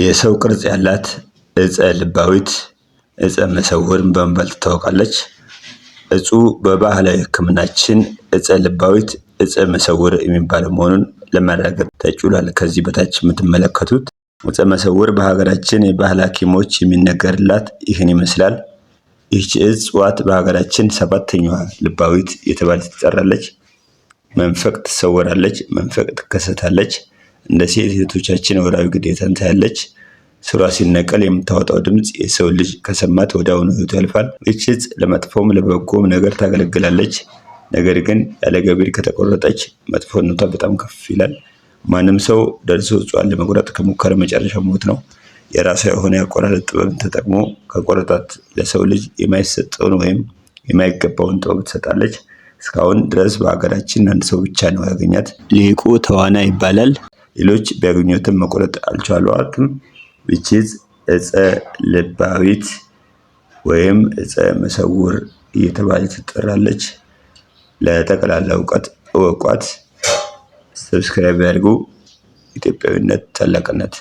የሰው ቅርጽ ያላት ዕፀ ልባዊት ዕፀ መሰውር በመባል ትታወቃለች። እጹ በባህላዊ ሕክምናችን ዕፀ ልባዊት ዕፀ መሰውር የሚባል መሆኑን ለማረጋገጥ ተችሏል። ከዚህ በታች የምትመለከቱት ዕፀ መሰውር በሀገራችን የባህል ሐኪሞች የሚነገርላት ይህን ይመስላል። ይህች እጽዋት በሀገራችን ሰባተኛዋ ልባዊት የተባለች ትጠራለች። መንፈቅ ትሰወራለች፣ መንፈቅ ትከሰታለች። እንደ ሴት እህቶቻችን ወርሃዊ ግዴታን ታያለች። ስሯ ሲነቀል የምታወጣው ድምጽ የሰው ልጅ ከሰማት ወዲያውኑ ህይወቱ ያልፋል። ይህች ዕፅ ለመጥፎም ለበጎም ነገር ታገለግላለች። ነገር ግን ያለ ገቢር ከተቆረጠች መጥፎነቷ በጣም ከፍ ይላል። ማንም ሰው ደርሶ ዕፅዋን ለመቁረጥ ከሞከረ መጨረሻ ሞት ነው። የራሷ የሆነ የአቆራረጥ ጥበብን ተጠቅሞ ከቆረጣት ለሰው ልጅ የማይሰጠውን ወይም የማይገባውን ጥበብ ትሰጣለች። እስካሁን ድረስ በሀገራችን አንድ ሰው ብቻ ነው ያገኛት። ሊቁ ተዋናይ ይባላል። ሌሎች ቢያገኙትም መቁረጥ አልቻሏትም። ይህች ዕፅ ዕፀ ልባዊት ወይም ዕፀ መሰውር እየተባለች ትጠራለች። ለጠቅላላ እውቀት እወቋት። ሰብስክራይብ ያድርጉ። ኢትዮጵያዊነት ታላቅነት